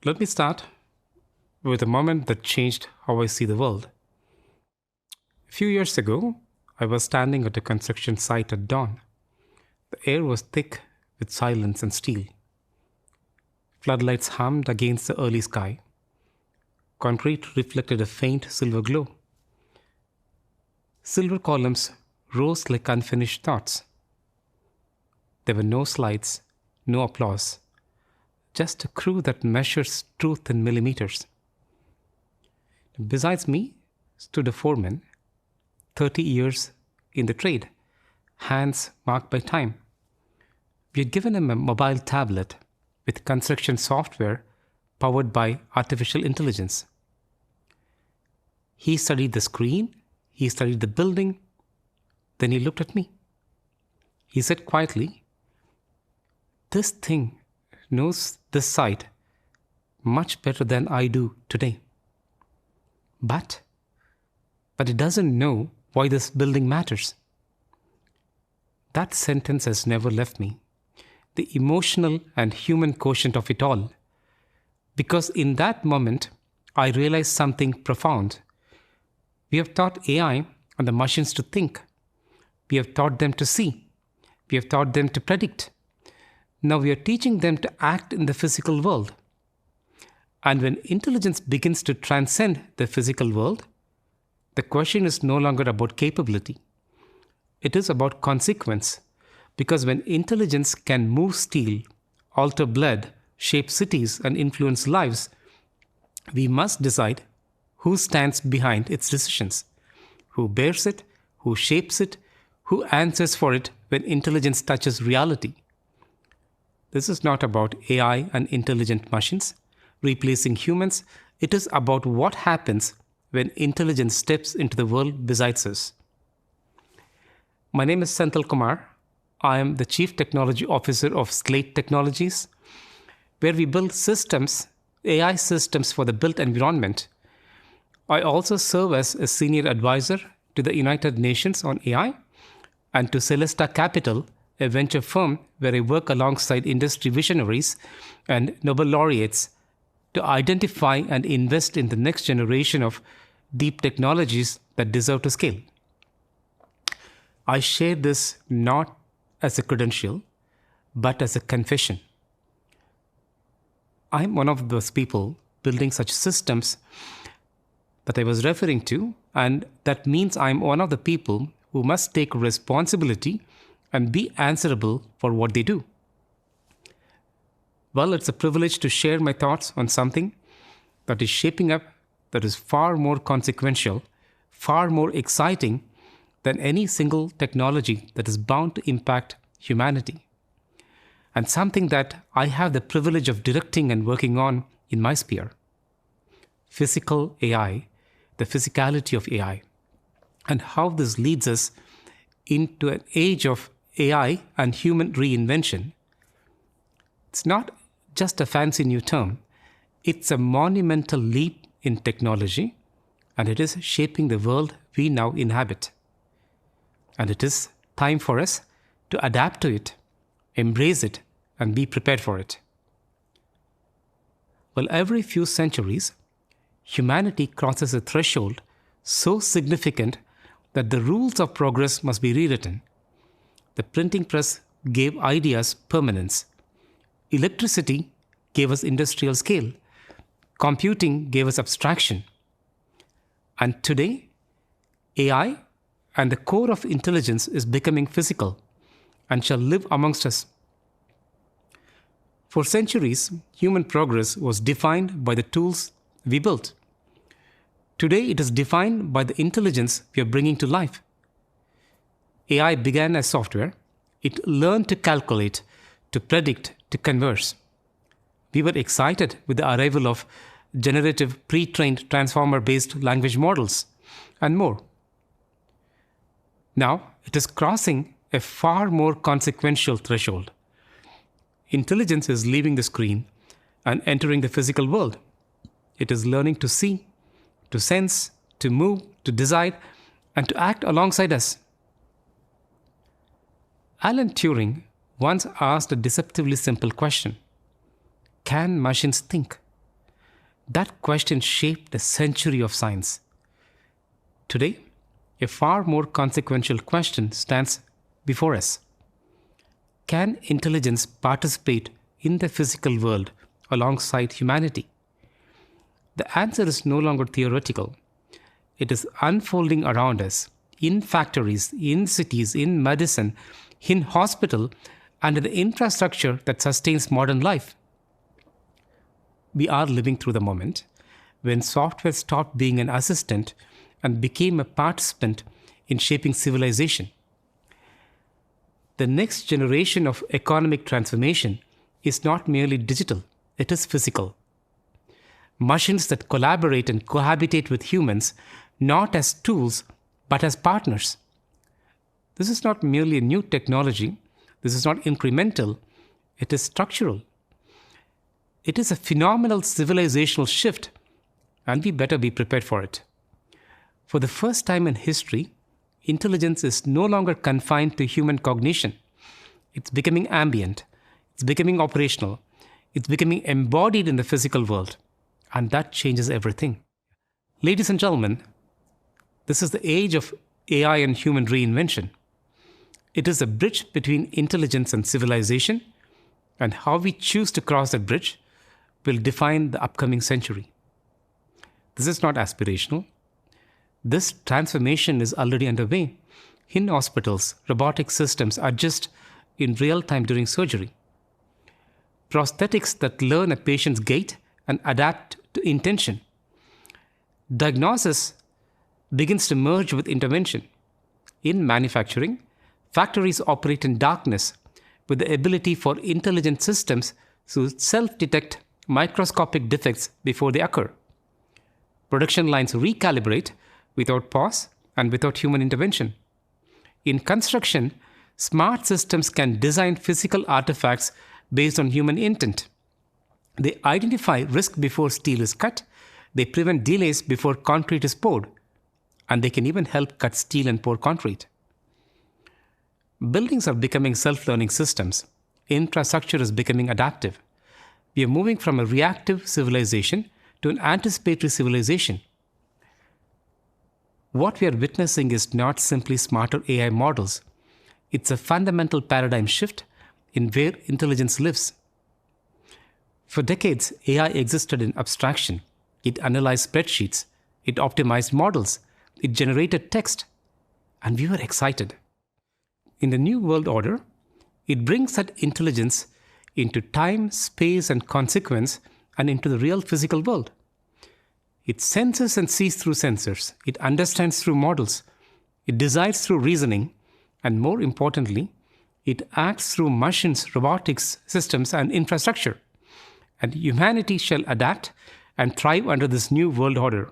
Let me start with a moment that changed how I see the world. A few years ago, I was standing at a construction site at dawn. The air was thick with silence and steel. Floodlights hummed against the early sky. Concrete reflected a faint silver glow. Silver columns rose like unfinished thoughts. There were no slides, no applause, just a crew that measures truth in millimeters. Besides me stood a foreman, 30 years in the trade, hands marked by time. We had given him a mobile tablet with construction software powered by artificial intelligence. He studied the screen, he studied the building, then he looked at me. He said quietly, "This thing knows this site much better than I do today. But it doesn't know why this building matters." That sentence has never left me. The emotional and human quotient of it all. Because in that moment, I realized something profound. We have taught AI and the machines to think. We have taught them to see. We have taught them to predict. Now we are teaching them to act in the physical world. And when intelligence begins to transcend the physical world, the question is no longer about capability. It is about consequence. Because when intelligence can move steel, alter blood, shape cities, and influence lives, we must decide who stands behind its decisions, who bears it, who shapes it, who answers for it when intelligence touches reality. This is not about AI and intelligent machines replacing humans. It is about what happens when intelligence steps into the world besides us. My name is Senthil Kumar. I am the Chief Technology Officer of Slate Technologies, where we build systems, AI systems for the built environment. I also serve as a senior advisor to the United Nations on AI and to Celesta Capital, a venture firm where I work alongside industry visionaries and Nobel laureates to identify and invest in the next generation of deep technologies that deserve to scale. I share this not as a credential, but as a confession. I'm one of those people building such systems that I was referring to, and that means I'm one of the people who must take responsibility and be answerable for what they do. Well, it's a privilege to share my thoughts on something that is shaping up, that is far more consequential, far more exciting than any single technology that is bound to impact humanity, and something that I have the privilege of directing and working on in my sphere. Physical AI, the physicality of AI, and how this leads us into an age of AI and human reinvention. It's not just a fancy new term. It's a monumental leap in technology, and it is shaping the world we now inhabit. And it is time for us to adapt to it, embrace it, and be prepared for it. Well, every few centuries, humanity crosses a threshold so significant that the rules of progress must be rewritten. The printing press gave ideas permanence. Electricity gave us industrial scale. Computing gave us abstraction. And today, AI and the core of intelligence is becoming physical and shall live amongst us. For centuries, human progress was defined by the tools we built. Today, it is defined by the intelligence we are bringing to life. AI began as software. It learned to calculate, to predict, to converse. We were excited with the arrival of generative pre-trained transformer-based language models and more. Now, it is crossing a far more consequential threshold. Intelligence is leaving the screen and entering the physical world. It is learning to see, to sense, to move, to decide, and to act alongside us. Alan Turing once asked a deceptively simple question: can machines think? That question shaped a century of science. Today, a far more consequential question stands before us. Can intelligence participate in the physical world alongside humanity? The answer is no longer theoretical. It is unfolding around us, in factories, in cities, in medicine, in hospital, and in the infrastructure that sustains modern life. We are living through the moment when software stopped being an assistant and became a participant in shaping civilization. The next generation of economic transformation is not merely digital, it is physical. Machines that collaborate and cohabitate with humans, not as tools, but as partners. This is not merely a new technology. This is not incremental. It is structural. It is a phenomenal civilizational shift, and we better be prepared for it. For the first time in history, intelligence is no longer confined to human cognition. It's becoming ambient. It's becoming operational. It's becoming embodied in the physical world. And that changes everything. Ladies and gentlemen, this is the age of AI and human reinvention. It is a bridge between intelligence and civilization, and how we choose to cross that bridge will define the upcoming century. This is not aspirational. This transformation is already underway. In hospitals, robotic systems adjust in real time during surgery. Prosthetics that learn a patient's gait and adapt to intention. Diagnosis begins to merge with intervention. In manufacturing, factories operate in darkness with the ability for intelligent systems to self-detect microscopic defects before they occur. Production lines recalibrate without pause and without human intervention. In construction, smart systems can design physical artifacts based on human intent. They identify risk before steel is cut, they prevent delays before concrete is poured, and they can even help cut steel and pour concrete. Buildings are becoming self-learning systems. Infrastructure is becoming adaptive. We are moving from a reactive civilization to an anticipatory civilization. What we are witnessing is not simply smarter AI models. It's a fundamental paradigm shift in where intelligence lives. For decades, AI existed in abstraction. It analyzed spreadsheets. It optimized models. It generated text. And we were excited. In the New World Order, it brings that intelligence into time, space, and consequence, and into the real physical world. It senses and sees through sensors. It understands through models. It decides through reasoning. And more importantly, it acts through machines, robotics, systems, and infrastructure. And humanity shall adapt and thrive under this new world order.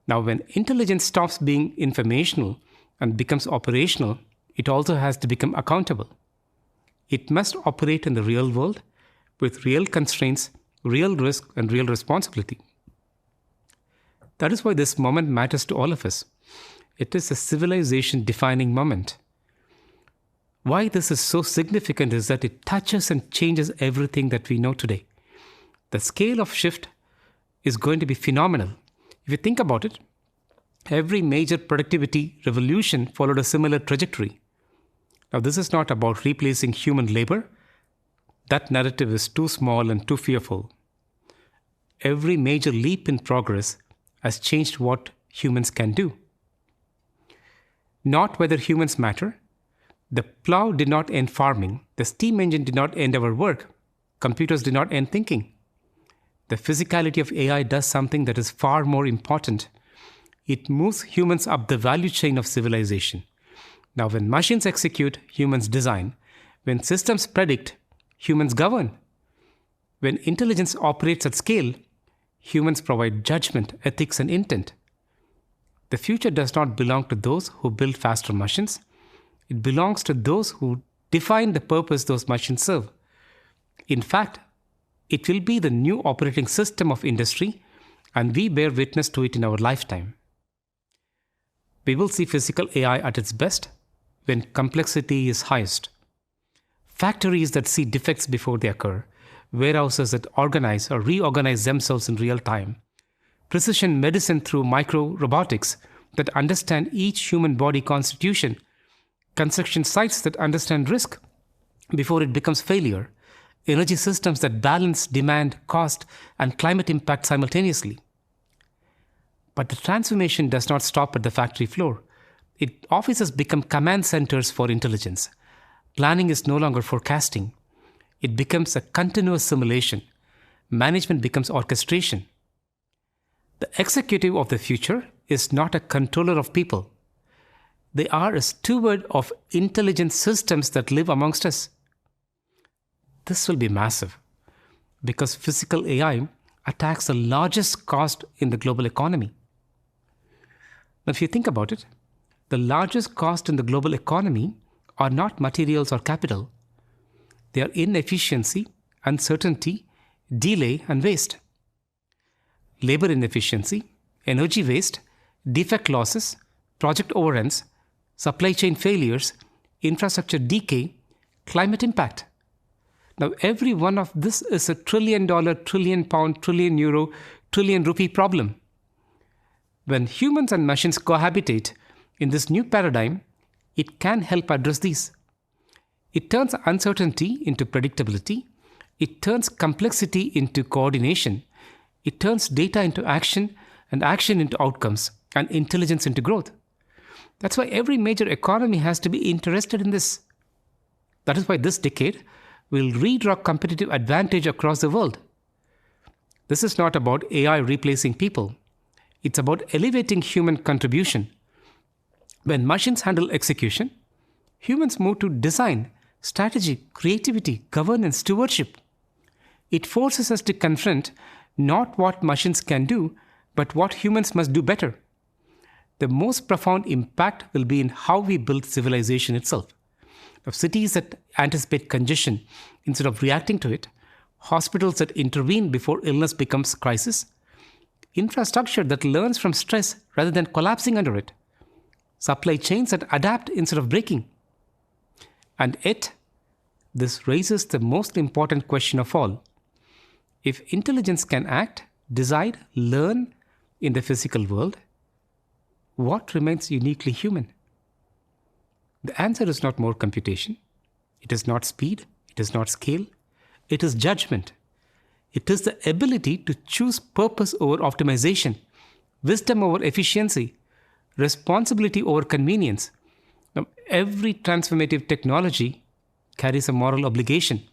Now, when intelligence stops being informational and becomes operational, it also has to become accountable. It must operate in the real world with real constraints, real risk, and real responsibility. That is why this moment matters to all of us. It is a civilization-defining moment. Why this is so significant is that it touches and changes everything that we know today. The scale of shift is going to be phenomenal. If you think about it, every major productivity revolution followed a similar trajectory. Now, this is not about replacing human labor. That narrative is too small and too fearful. Every major leap in progress has changed what humans can do. Not whether humans matter. The plow did not end farming. The steam engine did not end our work. Computers did not end thinking. The physicality of AI does something that is far more important. It moves humans up the value chain of civilization. Now, when machines execute, humans design. When systems predict, humans govern. When intelligence operates at scale, humans provide judgment, ethics, and intent. The future does not belong to those who build faster machines. It belongs to those who define the purpose those machines serve. In fact, it will be the new operating system of industry, and we bear witness to it in our lifetime. We will see physical AI at its best when complexity is highest. Factories that see defects before they occur. warehouses that organize or reorganize themselves in real time, precision medicine through micro-robotics that understand each human body constitution, construction sites that understand risk before it becomes failure, energy systems that balance demand, cost, and climate impact simultaneously. But the transformation does not stop at the factory floor. Offices become command centers for intelligence. Planning is no longer forecasting. It becomes a continuous simulation. Management becomes orchestration. The executive of the future is not a controller of people. They are a steward of intelligent systems that live amongst us. This will be massive because physical AI attacks the largest cost in the global economy. Now, if you think about it, the largest cost in the global economy are not materials or capital. They are inefficiency, uncertainty, delay, and waste. Labor inefficiency, energy waste, defect losses, project overruns, supply chain failures, infrastructure decay, climate impact. Now, every one of this is a $1 trillion, £1 trillion, £1 trillion rupee problem. When humans and machines cohabitate in this new paradigm, it can help address these. It turns uncertainty into predictability. It turns complexity into coordination. It turns data into action and action into outcomes and intelligence into growth. That's why every major economy has to be interested in this. That is why this decade will redraw competitive advantage across the world. This is not about AI replacing people. It's about elevating human contribution. When machines handle execution, humans move to design, strategy, creativity, governance, stewardship. It forces us to confront not what machines can do, but what humans must do better. The most profound impact will be in how we build civilization itself. Of cities that anticipate congestion instead of reacting to it, hospitals that intervene before illness becomes crisis, infrastructure that learns from stress rather than collapsing under it, supply chains that adapt instead of breaking. And yet, this raises the most important question of all. If intelligence can act, decide, learn in the physical world, what remains uniquely human? The answer is not more computation. It is not speed. It is not scale. It is judgment. It is the ability to choose purpose over optimization, wisdom over efficiency, responsibility over convenience. Now, every transformative technology carries a moral obligation.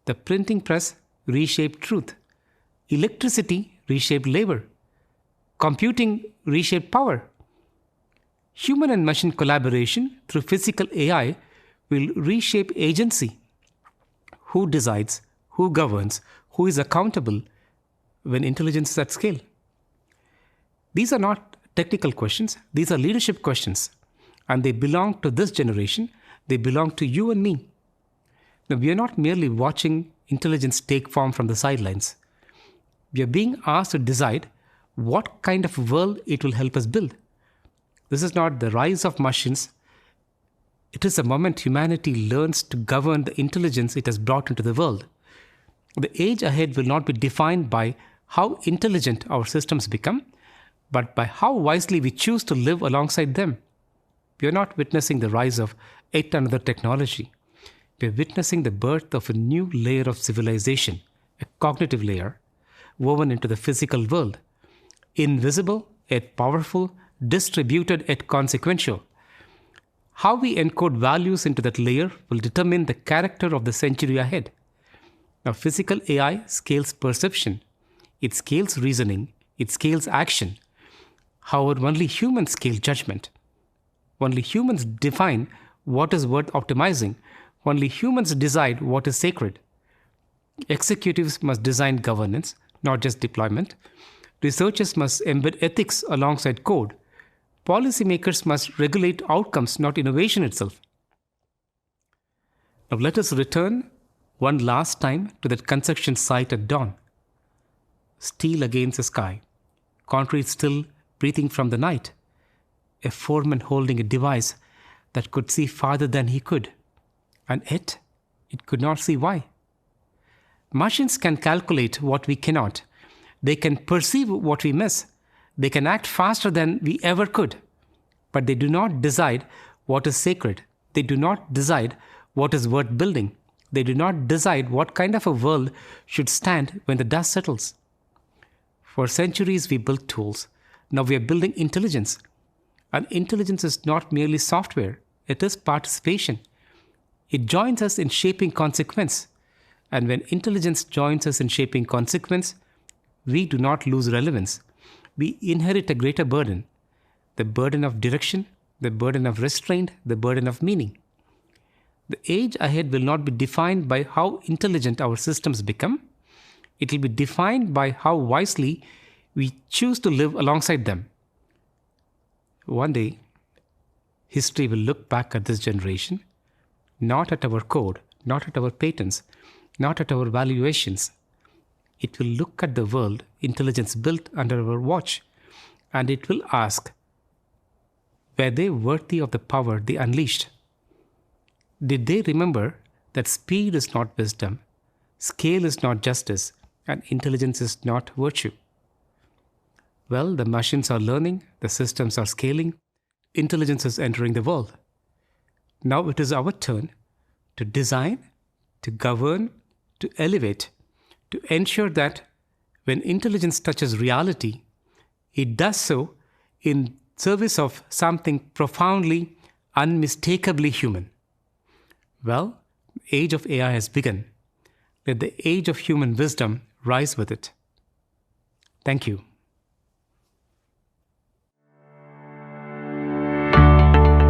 The printing press reshaped truth. Electricity reshaped labor. Computing reshaped power. Human and machine collaboration through physical AI will reshape agency. Who decides, who governs, who is accountable when intelligence is at scale? These are not technical questions, these are leadership questions. And they belong to this generation, they belong to you and me. Now, we are not merely watching intelligence take form from the sidelines. We are being asked to decide what kind of world it will help us build. This is not the rise of machines. It is the moment humanity learns to govern the intelligence it has brought into the world. The age ahead will not be defined by how intelligent our systems become, but by how wisely we choose to live alongside them. We are not witnessing the rise of yet another technology. We are witnessing the birth of a new layer of civilization, a cognitive layer, woven into the physical world. Invisible yet powerful, distributed yet consequential. How we encode values into that layer will determine the character of the century ahead. Now, physical AI scales perception, it scales reasoning, it scales action. However, only humans scale judgment. Only humans define what is worth optimizing. Only humans decide what is sacred. Executives must design governance, not just deployment. Researchers must embed ethics alongside code. Policymakers must regulate outcomes, not innovation itself. Now let us return one last time to that construction site at dawn. Steel against the sky, concrete still breathing from the night, a foreman holding a device that could see farther than he could, and yet it could not see why. Machines can calculate what we cannot. They can perceive what we miss. They can act faster than we ever could. But they do not decide what is sacred. They do not decide what is worth building. They do not decide what kind of a world should stand when the dust settles. For centuries, we built tools. Now we are building intelligence. And intelligence is not merely software. It is participation. It joins us in shaping consequence. And when intelligence joins us in shaping consequence, we do not lose relevance. We inherit a greater burden. The burden of direction, the burden of restraint, the burden of meaning. The age ahead will not be defined by how intelligent our systems become. It will be defined by how wisely we choose to live alongside them. One day, history will look back at this generation, not at our code, not at our patents, not at our valuations. It will look at the world intelligence built under our watch, and it will ask, were they worthy of the power they unleashed? Did they remember that speed is not wisdom, scale is not justice, and intelligence is not virtue? Well, the machines are learning, the systems are scaling, intelligence is entering the world. Now it is our turn to design, to govern, to elevate, to ensure that when intelligence touches reality, it does so in service of something profoundly, unmistakably human. Well, the age of AI has begun. Let the age of human wisdom rise with it. Thank you.